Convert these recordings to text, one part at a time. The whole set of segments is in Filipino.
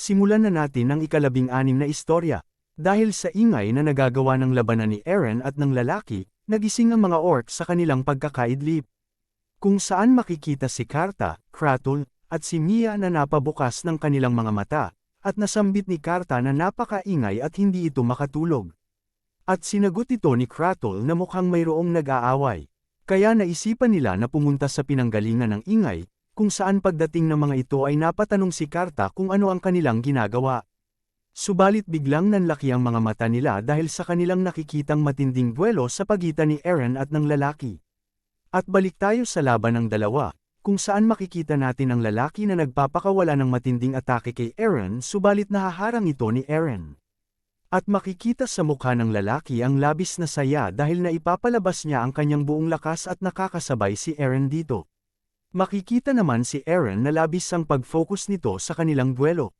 simulan na natin ang ika-16 na istorya. Dahil sa ingay na nagagawa ng labanan ni Eren at ng lalaki, nagising ang mga orc sa kanilang pagkakaidlip. Kung saan makikita si Karta, Kratul, at si Mia na napabukas ng kanilang mga mata, at nasambit ni Karta na napakaingay at hindi ito makatulog. At sinagot ito ni Kratul na mukhang mayroong nag-aaway. Kaya naisipan nila na pumunta sa pinanggalingan ng ingay, kung saan pagdating ng mga ito ay napatanong si Karta kung ano ang kanilang ginagawa. Subalit biglang nanlaki ang mga mata nila dahil sa kanilang nakikitang matinding duelo sa pagitan ni Eren at ng lalaki. At balik tayo sa laban ng dalawa, kung saan makikita natin ang lalaki na nagpapakawala ng matinding atake kay Eren subalit nahaharang ito ni Eren. At makikita sa mukha ng lalaki ang labis na saya dahil naipapalabas niya ang kanyang buong lakas at nakakasabay si Eren dito. Makikita naman si Eren na labis ang pag-focus nito sa kanilang duelo.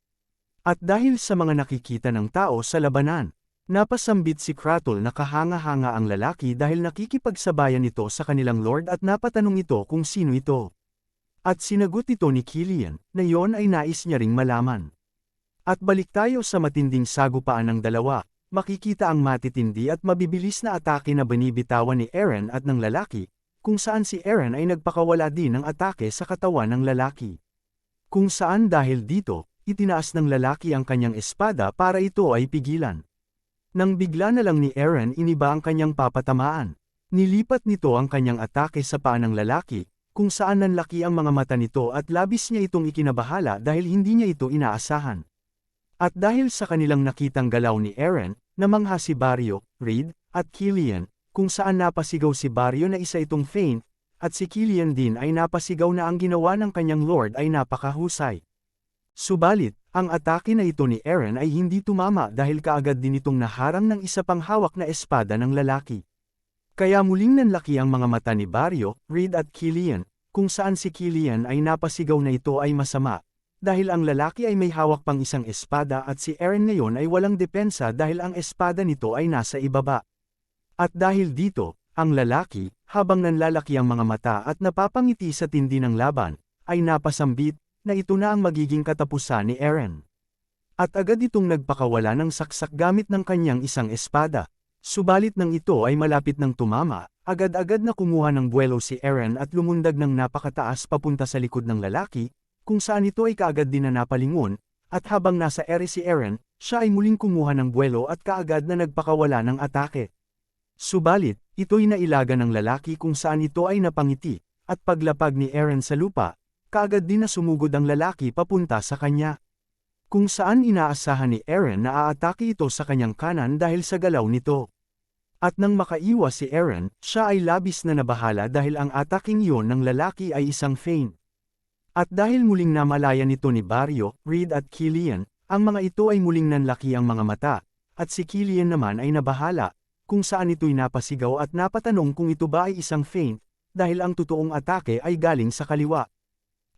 At dahil sa mga nakikita ng tao sa labanan, napasambit si Kratul na kahanga-hanga ang lalaki dahil nakikipagsabayan ito sa kanilang lord at napatanong ito kung sino ito. At sinagot ito ni Killian na yon ay nais niya ring malaman. At balik tayo sa matinding sagupaan ng dalawa, makikita ang matitindi at mabibilis na atake na binibitawan ni Eren at ng lalaki, kung saan si Eren ay nagpakawala din ng atake sa katawan ng lalaki. Kung saan dahil dito, itinaas ng lalaki ang kanyang espada para ito ay pigilan. Nang bigla na lang ni Eren iniba ang kanyang papatamaan. Nilipat nito ang kanyang atake sa paa ng lalaki, kung saan nanlaki ang mga mata nito at labis niya itong ikinabahala dahil hindi niya ito inaasahan. At dahil sa kanilang nakitang galaw ni Eren, namangha si Baryo, Reed, at Killian, kung saan napasigaw si Baryo na isa itong feint, at si Killian din ay napasigaw na ang ginawa ng kanyang lord ay napakahusay. Subalit, ang atake na ito ni Eren ay hindi tumama dahil kaagad din itong naharang ng isa pang hawak na espada ng lalaki. Kaya muling nanlaki ang mga mata ni Baryo, Reed at Killian, kung saan si Killian ay napasigaw na ito ay masama, dahil ang lalaki ay may hawak pang isang espada at si Eren ngayon ay walang depensa dahil ang espada nito ay nasa ibaba. At dahil dito, ang lalaki, habang nanlalaki ang mga mata at napapangiti sa tindi ng laban, ay napasambit na ito na ang magiging katapusan ni Eren. At agad itong nagpakawala ng saksak gamit ng kanyang isang espada. Subalit nang ito ay malapit ng tumama, agad-agad na kumuha ng buwelo si Eren at lumundag ng napakataas papunta sa likod ng lalaki, kung saan ito ay kaagad din na napalingon, at habang nasa ere si Eren, siya ay muling kumuha ng buwelo at kaagad na nagpakawala ng atake. Subalit, ito'y nailaga ng lalaki kung saan ito ay napangiti, at paglapag ni Eren sa lupa, kaagad din na sumugod ang lalaki papunta sa kanya. Kung saan inaasahan ni Eren na aatake ito sa kanyang kanan dahil sa galaw nito. At nang makaiwas si Eren, siya ay labis na nabahala dahil ang ataking iyon ng lalaki ay isang feint. At dahil muling namalaya nito ni Baryo, Reed at Killian, ang mga ito ay muling nanlaki ang mga mata, at si Killian naman ay nabahala, kung saan ito'y napasigaw at napatanong kung ito ba ay isang feint, dahil ang totoong atake ay galing sa kaliwa.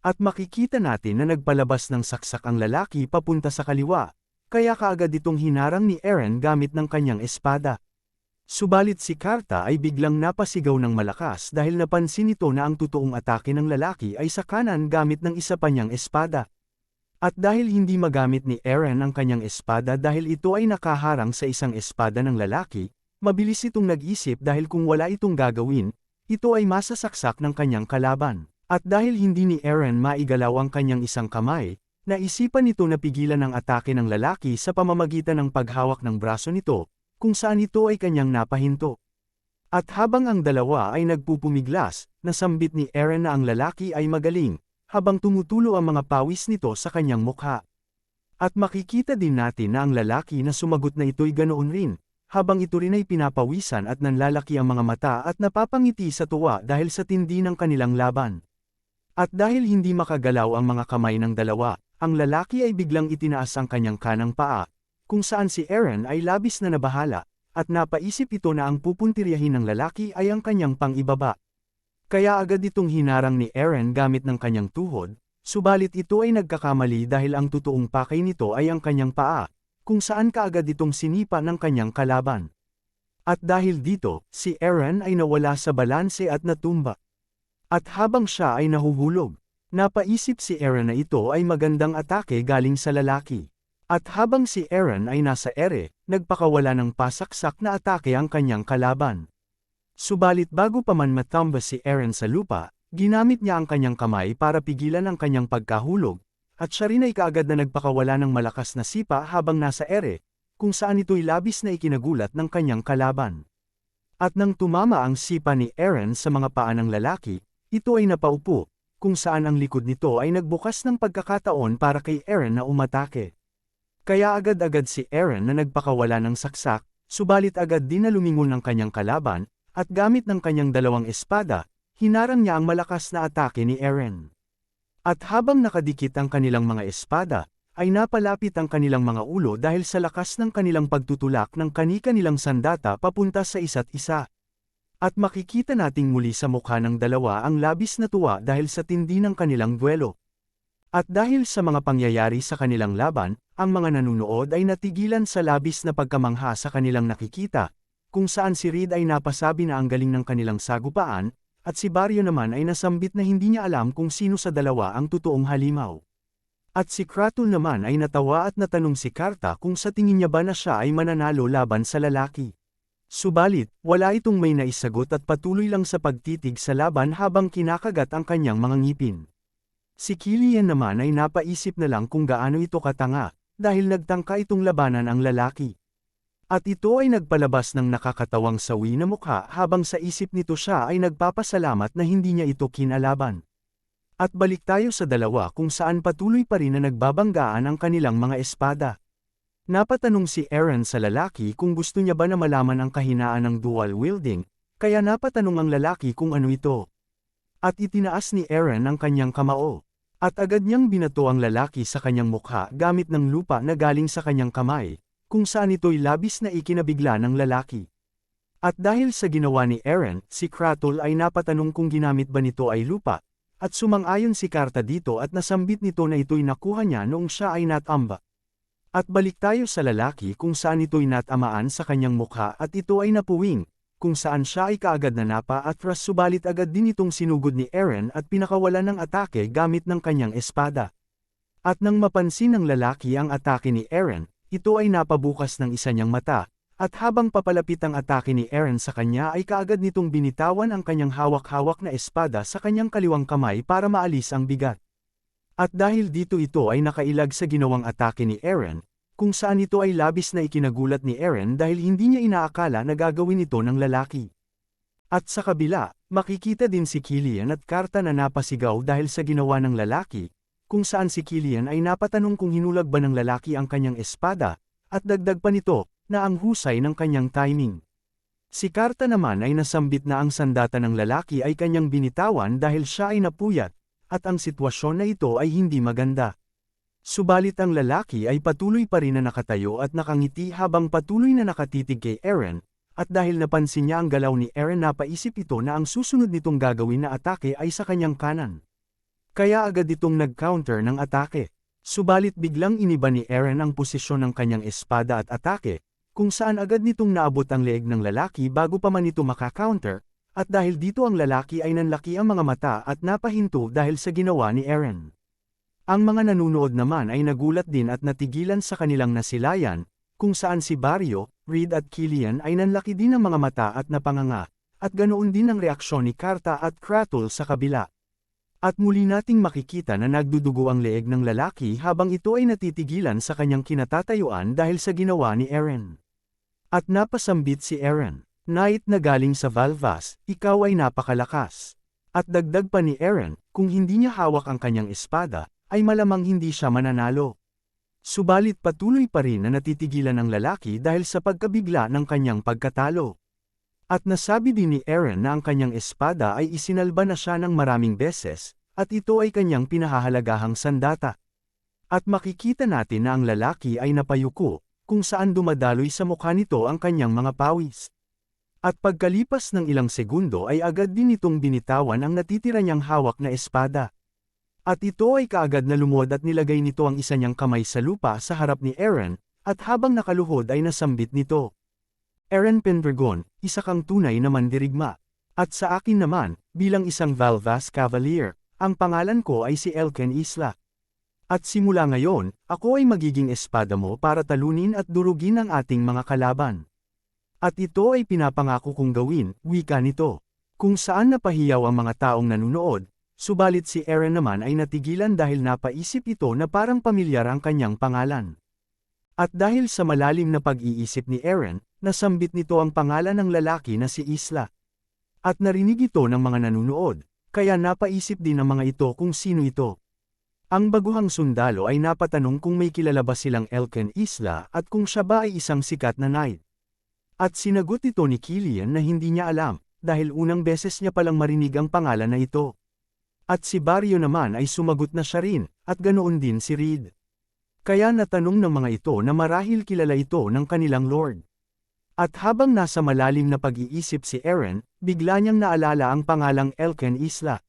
At makikita natin na nagpalabas ng saksak ang lalaki papunta sa kaliwa, kaya kaagad itong hinarang ni Eren gamit ng kanyang espada. Subalit si Karta ay biglang napasigaw ng malakas dahil napansin nito na ang totoong atake ng lalaki ay sa kanan gamit ng isa pa niyang espada. At dahil hindi magamit ni Eren ang kanyang espada dahil ito ay nakaharang sa isang espada ng lalaki, mabilis itong nag-isip dahil kung wala itong gagawin, ito ay masasaksak ng kanyang kalaban. At dahil hindi ni Eren maigalaw ang kanyang isang kamay, naisipan nito na pigilan ang atake ng lalaki sa pamamagitan ng paghawak ng braso nito, kung saan ito ay kanyang napahinto. At habang ang dalawa ay nagpupumiglas, nasambit ni Eren na ang lalaki ay magaling, habang tumutulo ang mga pawis nito sa kanyang mukha. At makikita din natin na ang lalaki na sumagot na ito'y ganoon rin, habang ito rin ay pinapawisan at nanlalaki ang mga mata at napapangiti sa tuwa dahil sa tindi ng kanilang laban. At dahil hindi makagalaw ang mga kamay ng dalawa, ang lalaki ay biglang itinaas ang kanyang kanang paa, kung saan si Eren ay labis na nabahala, at napaisip ito na ang pupuntiryahin ng lalaki ay ang kanyang pang-ibaba. Kaya agad itong hinarang ni Eren gamit ng kanyang tuhod, subalit ito ay nagkakamali dahil ang totoong pakay nito ay ang kanyang paa, kung saan kaagad itong sinipa ng kanyang kalaban. At dahil dito, si Eren ay nawala sa balanse at natumba. At habang siya ay nahuhulog, napaisip si Eren na ito ay magandang atake galing sa lalaki. At habang si Eren ay nasa ere, nagpakawala ng pasaksak na atake ang kanyang kalaban. Subalit bago pa man matamba si Eren sa lupa, ginamit niya ang kanyang kamay para pigilan ang kanyang pagkahulog, at siya rin ay kaagad na nagpakawala ng malakas na sipa habang nasa ere, kung saan ito'y labis na ikinagulat ng kanyang kalaban. At nang tumama ang sipa ni Eren sa mga paa ng lalaki, ito ay napaupo, kung saan ang likod nito ay nagbukas ng pagkakataon para kay Eren na umatake. Kaya agad-agad si Eren na nagpakawala ng saksak, subalit agad din na lumingon ng kanyang kalaban, at gamit ng kanyang dalawang espada, hinarang niya ang malakas na atake ni Eren. At habang nakadikit ang kanilang mga espada, ay napalapit ang kanilang mga ulo dahil sa lakas ng kanilang pagtutulak ng kani-kanilang sandata papunta sa isa't isa. At makikita nating muli sa mukha ng dalawa ang labis na tuwa dahil sa tindi ng kanilang duelo. At dahil sa mga pangyayari sa kanilang laban, ang mga nanunood ay natigilan sa labis na pagkamangha sa kanilang nakikita, kung saan si Reed ay napasabi na ang galing ng kanilang sagupaan, at si Baryo naman ay nasambit na hindi niya alam kung sino sa dalawa ang totoong halimaw. At si Kratul naman ay natawa at natanong si Karta kung sa tingin niya ba na siya ay mananalo laban sa lalaki. Subalit, wala itong may naisagot at patuloy lang sa pagtitig sa laban habang kinakagat ang kanyang mga ngipin. Si Killian naman ay napaisip na lang kung gaano ito katanga, dahil nagtangka itong labanan ang lalaki. At ito ay nagpalabas ng nakakatawang sawi na mukha habang sa isip nito siya ay nagpapasalamat na hindi niya ito kinalaban. At balik tayo sa dalawa kung saan patuloy pa rin na nagbabanggaan ang kanilang mga espada. Napatanong si Eren sa lalaki kung gusto niya ba na malaman ang kahinaan ng dual wielding, kaya napatanong ang lalaki kung ano ito. At itinaas ni Eren ang kanyang kamao. At agad niyang binato ang lalaki sa kanyang mukha gamit ng lupa na galing sa kanyang kamay, kung saan ito'y labis na ikinabigla ng lalaki. At dahil sa ginawa ni Eren, si Kratul ay napatanong kung ginamit ba nito ay lupa, at sumang-ayon si Karta dito at nasambit nito na ito'y nakuha niya noong siya ay natamba. At balik tayo sa lalaki kung saan ito'y natamaan sa kanyang mukha at ito ay napuwing, kung saan siya ay kaagad na napa-atras subalit agad din itong sinugod ni Eren at pinakawalan ng atake gamit ng kanyang espada. At nang mapansin ng lalaki ang atake ni Eren, ito ay napabukas ng isa niyang mata, at habang papalapit ang atake ni Eren sa kanya ay kaagad nitong binitawan ang kanyang hawak-hawak na espada sa kanyang kaliwang kamay para maalis ang bigat. At dahil dito ito ay nakailag sa ginawang atake ni Eren, kung saan ito ay labis na ikinagulat ni Eren dahil hindi niya inaakala na gagawin ito ng lalaki. At sa kabila, makikita din si Killian at Karta na napasigaw dahil sa ginawa ng lalaki, kung saan si Killian ay napatanong kung hinulag ba ng lalaki ang kanyang espada, at dagdag pa nito, na ang husay ng kanyang timing. Si Karta naman ay nasambit na ang sandata ng lalaki ay kanyang binitawan dahil siya ay napuyat, at ang sitwasyon na ito ay hindi maganda. Subalit ang lalaki ay patuloy pa rin na nakatayo at nakangiti habang patuloy na nakatitig kay Eren, at dahil napansin niya ang galaw ni Eren napaisip ito na ang susunod nitong gagawin na atake ay sa kanyang kanan. Kaya agad itong nag-counter ng atake. Subalit biglang iniba ni Eren ang posisyon ng kanyang espada at atake, kung saan agad nitong naabot ang leeg ng lalaki bago pa man ito maka-counter, at dahil dito ang lalaki ay nanlaki ang mga mata at napahinto dahil sa ginawa ni Eren. Ang mga nanunood naman ay nagulat din at natigilan sa kanilang nasilayan, kung saan si Baryo, Reed at Killian ay nanlaki din ang mga mata at napanganga, at ganoon din ang reaksyon ni Karta at Kratul sa kabila. At muli nating makikita na nagdudugo ang leeg ng lalaki habang ito ay natitigilan sa kanyang kinatatayuan dahil sa ginawa ni Eren. At napasambit si Eren, "Knight na galing sa Valvas, ikaw ay napakalakas." At dagdag pa ni Eren, kung hindi niya hawak ang kanyang espada, ay malamang hindi siya mananalo. Subalit patuloy pa rin na natitigilan ng lalaki dahil sa pagkabigla ng kanyang pagkatalo. At nasabi din ni Eren na ang kanyang espada ay isinalba na siya ng maraming beses, at ito ay kanyang pinahahalagahang sandata. At makikita natin na ang lalaki ay napayuko, kung saan dumadaloy sa mukha nito ang kanyang mga pawis. At pagkalipas ng ilang segundo ay agad din itong binitawan ang natitira niyang hawak na espada. At ito ay kaagad na lumuhod at nilagay nito ang isa niyang kamay sa lupa sa harap ni Eren, at habang nakaluhod ay nasambit nito. "Eren Pendragon, isa kang tunay na mandirigma. At sa akin naman, bilang isang Valvas Cavalier, ang pangalan ko ay si Elken Isla." At simula ngayon, ako ay magiging espada mo para talunin at durugin ang ating mga kalaban. At ito ay pinapangako kong gawin, wika nito. Kung saan napahiyaw ang mga taong nanunood, subalit si Eren naman ay natigilan dahil napaisip ito na parang pamilyar ang kanyang pangalan. At dahil sa malalim na pag-iisip ni Eren, nasambit nito ang pangalan ng lalaki na si Isla. At narinig ito ng mga nanunood, kaya napaisip din ng mga ito kung sino ito. Ang baguhang sundalo ay napatanong kung may kilala ba silang Elken Isla at kung siya ba ay isang sikat na knight. At sinagot ito ni Killian na hindi niya alam, dahil unang beses niya palang marinig ang pangalan na ito. At si Baryo naman ay sumagot na siya rin, at ganoon din si Reed. Kaya natanong ng mga ito na marahil kilala ito ng kanilang lord. At habang nasa malalim na pag-iisip si Eren, bigla niyang naalala ang pangalang Elken Isla.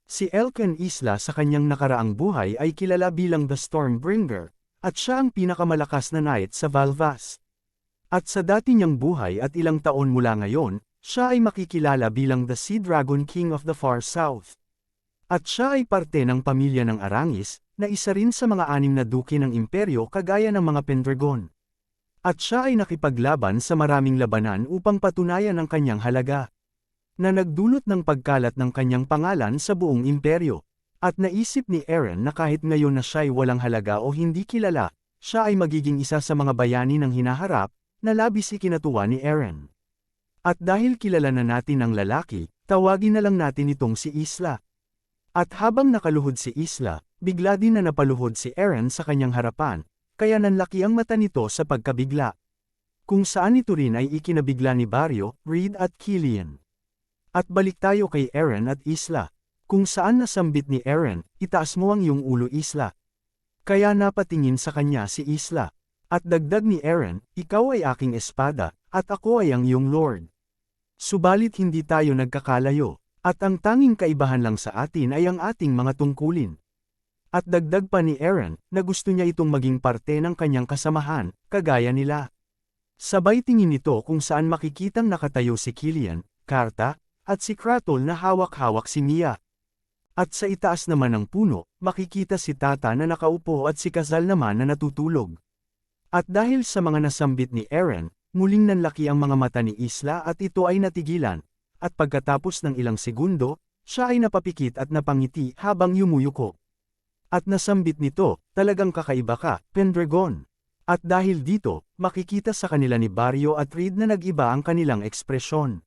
Si Elken Isla sa kanyang nakaraang buhay ay kilala bilang The Stormbringer, at siya ang pinakamalakas na knight sa Valvas. At sa dati niyang buhay at ilang taon mula ngayon, siya ay makikilala bilang The Sea Dragon King of the Far South. At siya ay parte ng pamilya ng Arangis, na isa rin sa mga 6 na duke ng imperyo kagaya ng mga Pendragon. At siya ay nakipaglaban sa maraming labanan upang patunayan ang kanyang halaga, na nagdulot ng pagkalat ng kanyang pangalan sa buong imperyo. At naisip ni Eren na kahit ngayon na siya ay walang halaga o hindi kilala, siya ay magiging isa sa mga bayani ng hinaharap, na labis ikinatuwa ni Eren. At dahil kilala na natin ang lalaki, tawagin na lang natin itong si Isla. At habang nakaluhod si Isla, bigla din na napaluhod si Eren sa kanyang harapan, kaya nanlaki ang mata nito sa pagkabigla. Kung saan ito rin ay ikinabigla ni Baryo, Reed at Killian. At balik tayo kay Eren at Isla. Kung saan nasambit ni Eren, itaas mo ang iyong ulo Isla. Kaya napatingin sa kanya si Isla. At dagdag ni Eren, ikaw ay aking espada, at ako ay ang iyong lord. Subalit hindi tayo nagkakalayo, at ang tanging kaibahan lang sa atin ay ang ating mga tungkulin. At dagdag pa ni Eren, na gusto niya itong maging parte ng kanyang kasamahan, kagaya nila. Sabay tingin nito kung saan makikitang nakatayo si Killian, Karta, at si Kratol na hawak-hawak si Mia. At sa itaas naman ng puno, makikita si Tata na nakaupo at si Kazal naman na natutulog. At dahil sa mga nasambit ni Eren, muling nanlaki ang mga mata ni Isla at ito ay natigilan, at pagkatapos ng ilang segundo, siya ay napapikit at napangiti habang yumuyuko. At nasambit nito, talagang kakaiba ka, Pendragon. At dahil dito, makikita sa kanila ni Baryo at Reed na nag-iba ang kanilang ekspresyon.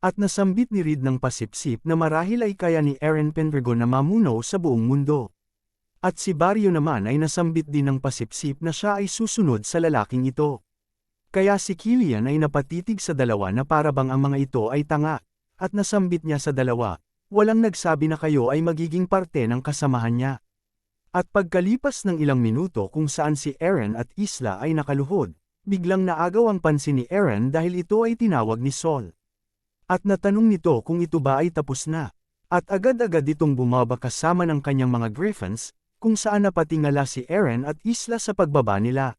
At nasambit ni Reed ng pasipsip na marahil ay kaya ni Eren Pendragon na mamuno sa buong mundo. At si Baryo naman ay nasambit din ng pasipsip na siya ay susunod sa lalaking ito. Kaya si Killian ay napatitig sa dalawa na parabang ang mga ito ay tanga, at nasambit niya sa dalawa, walang nagsabi na kayo ay magiging parte ng kasamahan niya. At pagkalipas ng ilang minuto kung saan si Eren at Isla ay nakaluhod, biglang naagaw ang pansin ni Eren dahil ito ay tinawag ni Sol. At natanong nito kung ito ba ay tapos na. At agad-agad itong bumaba kasama ng kanyang mga griffins, kung saan napatingala si Eren at Isla sa pagbaba nila.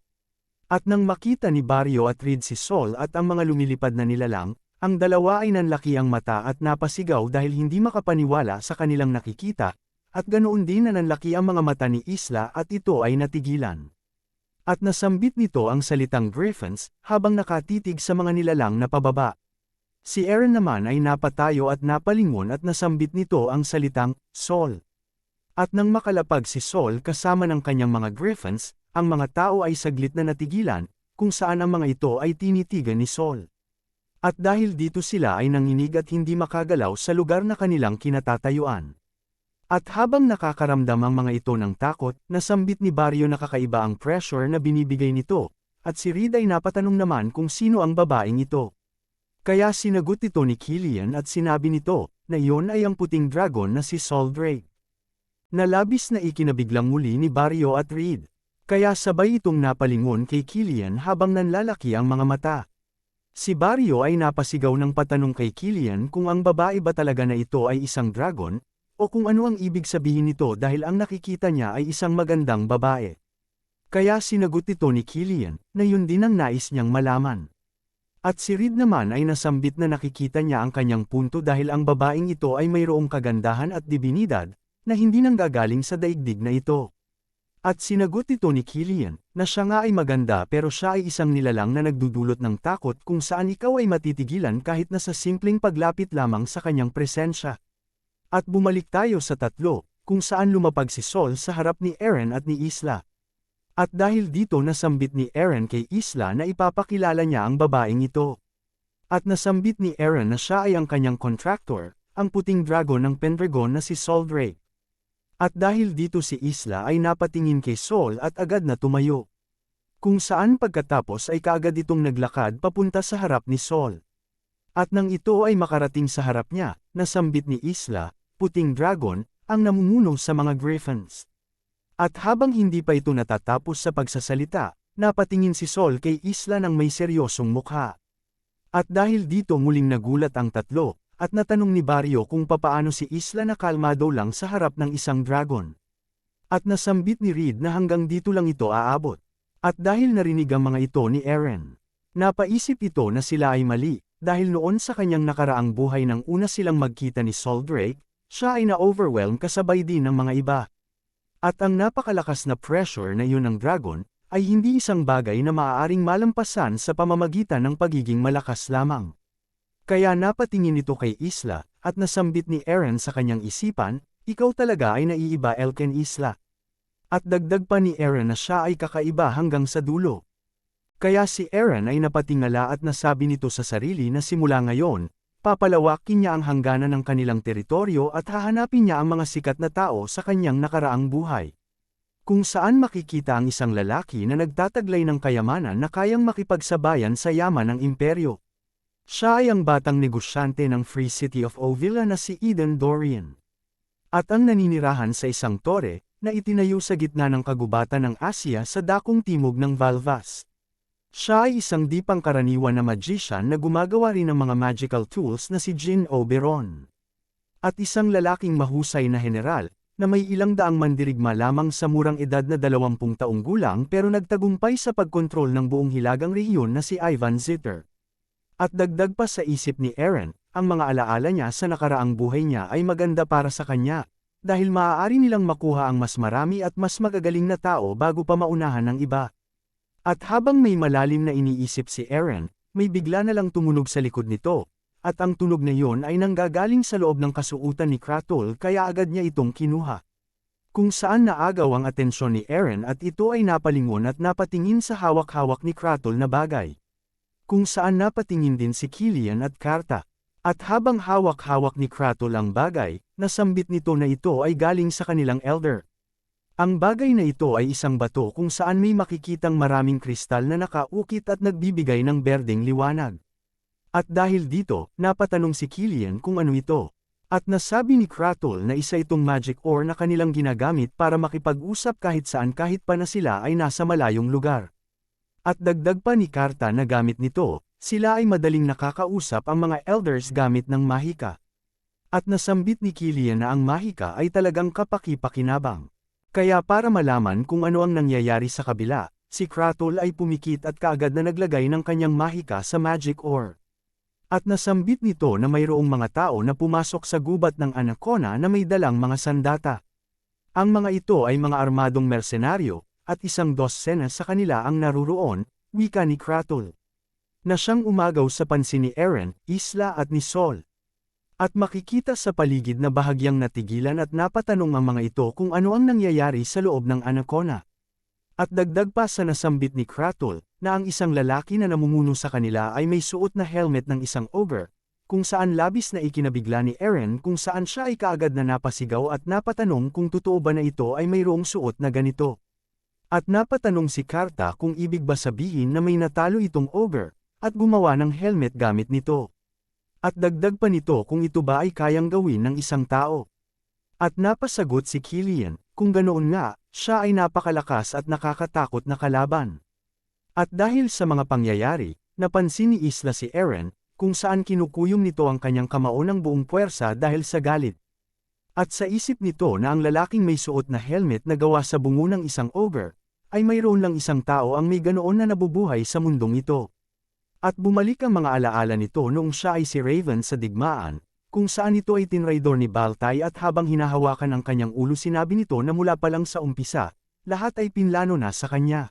At nang makita ni Baryo at Reed si Sol at ang mga lumilipad na nilalang, ang dalawa ay nanlaki ang mata at napasigaw dahil hindi makapaniwala sa kanilang nakikita, at ganoon din na nanlaki ang mga mata ni Isla at ito ay natigilan. At nasambit nito ang salitang griffins, habang nakatitig sa mga nilalang na pababa. Si Eren naman ay napatayo at napalingon at nasambit nito ang salitang, Sol. At nang makalapag si Sol kasama ng kanyang mga griffins, ang mga tao ay saglit na natigilan, kung saan ang mga ito ay tinitigan ni Sol. At dahil dito sila ay nanginig at hindi makagalaw sa lugar na kanilang kinatatayuan. At habang nakakaramdam ang mga ito ng takot, nasambit ni Baryo na kakaiba ang pressure na binibigay nito, at si Reed ay napatanong naman kung sino ang babaeng ito. Kaya sinagot ito ni Killian at sinabi nito, na iyon ay ang puting dragon na si Sol Drake. Nalabis na ikinabiglang muli ni Baryo at Reed. Kaya sabay itong napalingon kay Killian habang nanlalaki ang mga mata. Si Baryo ay napasigaw ng patanong kay Killian kung ang babae ba talaga na ito ay isang dragon, o kung ano ang ibig sabihin nito dahil ang nakikita niya ay isang magandang babae. Kaya sinagot ito ni Killian, na yun din ang nais niyang malaman. At si Reed naman ay nasambit na nakikita niya ang kanyang punto dahil ang babaeng ito ay mayroong kagandahan at dibinidad, na hindi nanggagaling sa daigdig na ito. At sinagot ito ni Killian, na siya nga ay maganda pero siya ay isang nilalang na nagdudulot ng takot kung saan ikaw ay matitigilan kahit na sa simpleng paglapit lamang sa kanyang presensya. At bumalik tayo sa tatlo, kung saan lumapag si Saul sa harap ni Eren at ni Isla. At dahil dito nasambit ni Eren kay Isla na ipapakilala niya ang babaeng ito. At nasambit ni Eren na siya ay ang kanyang contractor, ang puting dragon ng Pendragon na si Saul Drake. At dahil dito si Isla ay napatingin kay Saul at agad na tumayo. Kung saan pagkatapos ay kaagad itong naglakad papunta sa harap ni Saul. At nang ito ay makarating sa harap niya, nasambit ni Isla, puting dragon, ang namumuno sa mga griffins. At habang hindi pa ito natatapos sa pagsasalita, napatingin si Saul kay Isla ng may seryosong mukha. At dahil dito muling nagulat ang tatlo, at natanong ni Barrio kung papaano si Isla na kalmado lang sa harap ng isang dragon. At nasambit ni Reed na hanggang dito lang ito aabot. At dahil narinig ang mga ito ni Eren, napaisip ito na sila ay mali, dahil noon sa kanyang nakaraang buhay nang una silang magkita ni Saul Drake, siya ay na-overwhelm kasabay din ng mga iba. At ang napakalakas na pressure na yun ng dragon, ay hindi isang bagay na maaaring malampasan sa pamamagitan ng pagiging malakas lamang. Kaya napatingin ito kay Isla, at nasambit ni Eren sa kanyang isipan, ikaw talaga ay naiiba Elken Isla. At dagdag pa ni Eren na siya ay kakaiba hanggang sa dulo. Kaya si Eren ay napatingala at nasabi nito sa sarili na simula ngayon, papalawakin niya ang hangganan ng kanilang teritoryo at hahanapin niya ang mga sikat na tao sa kanyang nakaraang buhay. Kung saan makikita ang isang lalaki na nagtataglay ng kayamanan na kayang makipagsabayan sa yaman ng imperyo. Siya ay ang batang negosyante ng Free City of Ovilla na si Eden Dorian. At ang naninirahan sa isang tore, na itinayo sa gitna ng kagubatan ng Asya sa dakong timog ng Valvas. Siya ay isang di pangkaraniwan na magician na gumagawa rin ng mga magical tools na si Jin Oberon. At isang lalaking mahusay na general, na may ilang daang mandirigma lamang sa murang edad na 20 taong gulang pero nagtagumpay sa pagkontrol ng buong hilagang rehiyon na si Ivan Zitter. At dagdag pa sa isip ni Eren, ang mga alaala niya sa nakaraang buhay niya ay maganda para sa kanya, dahil maaari nilang makuha ang mas marami at mas magagaling na tao bago pa maunahan ng iba. At habang may malalim na iniisip si Eren, may bigla na lang tumunog sa likod nito, at ang tunog na yon ay nanggagaling sa loob ng kasuutan ni Kratos kaya agad niya itong kinuha. Kung saan naagaw ang atensyon ni Eren at ito ay napalingon at napatingin sa hawak-hawak ni Kratos na bagay. Kung saan napatingin din si Killian at Karta. At habang hawak-hawak ni Kratos ang bagay, nasambit nito na ito ay galing sa kanilang elder. Ang bagay na ito ay isang bato kung saan may makikitang maraming kristal na nakaukit at nagbibigay ng berdeng liwanag. At dahil dito, napatanong si Killian kung ano ito. At nasabi ni Kratos na isa itong magic ore na kanilang ginagamit para makipag-usap kahit saan kahit pa na sila ay nasa malayong lugar. At dagdag pa ni Karta na gamit nito, sila ay madaling nakakausap ang mga elders gamit ng mahika. At nasambit ni Killian na ang mahika ay talagang kapaki-pakinabang. Kaya para malaman kung ano ang nangyayari sa kabila, si Kratos ay pumikit at kaagad na naglagay ng kanyang mahika sa magic ore. At nasambit nito na mayroong mga tao na pumasok sa gubat ng Anacona na may dalang mga sandata. Ang mga ito ay mga armadong mersenaryo, at isang dosena sa kanila ang naruroon, wika ni Kratos. Na siyang umagaw sa pansin ni Eren, Isla at ni Saul. At makikita sa paligid na bahagyang natigilan at napatanong ang mga ito kung ano ang nangyayari sa loob ng Anacona. At dagdag pa sa nasambit ni Kratos, na ang isang lalaki na namumuno sa kanila ay may suot na helmet ng isang ogre, kung saan labis na ikinabigla ni Eren kung saan siya ay kaagad na napasigaw at napatanong kung totoo ba na ito ay mayroong suot na ganito. At napatanong si Karta kung ibig ba sabihin na may natalo itong ogre, at gumawa ng helmet gamit nito. At dagdag pa nito kung ito ba ay kayang gawin ng isang tao. At napasagot si Killian, kung ganoon nga, siya ay napakalakas at nakakatakot na kalaban. At dahil sa mga pangyayari, napansin ni Isla si Eren, kung saan kinukuyom nito ang kanyang kamao ng buong puwersa dahil sa galit. At sa isip nito na ang lalaking may suot na helmet na gawa sa bungo ng isang ogre, ay mayroon lang isang tao ang may ganoon na nabubuhay sa mundong ito. At bumalik ang mga alaala nito noong siya ay si Raven sa digmaan, kung saan ito ay tinraidor ni Baltay at habang hinahawakan ang kanyang ulo sinabi nito na mula pa lang sa umpisa, lahat ay pinlano na sa kanya.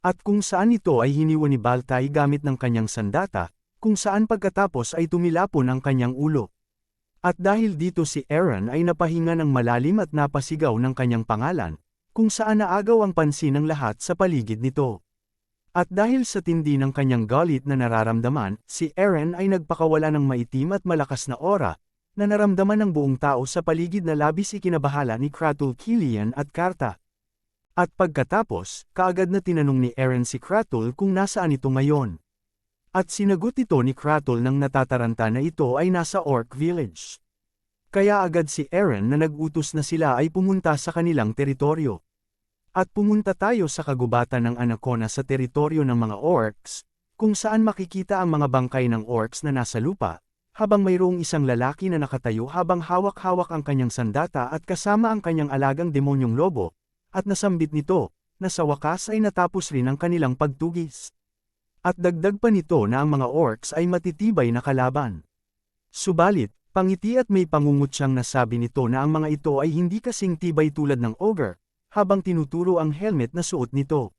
At kung saan ito ay hiniwa ni Baltay gamit ng kanyang sandata, kung saan pagkatapos ay tumilapon ang kanyang ulo. At dahil dito si Eren ay napahinga ng malalim at napasigaw ng kanyang pangalan, kung saan naagaw ang pansin ng lahat sa paligid nito. At dahil sa tindi ng kanyang galit na nararamdaman, si Eren ay nagpakawala ng maitim at malakas na aura, na naramdaman ng buong tao sa paligid na labis ikinabahala ni Kratul, Killian at Karta. At pagkatapos, kaagad na tinanong ni Eren si Kratul kung nasaan ito ngayon. At sinagot ito ni Kratul nang natataranta na ito ay nasa Orc Village. Kaya agad si Eren na nag-utos na sila ay pumunta sa kanilang teritoryo. At pumunta tayo sa kagubatan ng Anacona sa teritoryo ng mga orcs, kung saan makikita ang mga bangkay ng orcs na nasa lupa, habang mayroong isang lalaki na nakatayo habang hawak-hawak ang kanyang sandata at kasama ang kanyang alagang demonyong lobo, at nasambit nito, na sa wakas ay natapos rin ang kanilang pagtugis. At dagdag pa nito na ang mga orcs ay matitibay na kalaban. Subalit, pangiti at may pangungutyang nasabi nito na ang mga ito ay hindi kasing tibay tulad ng ogre, habang tinuturo ang helmet na suot nito.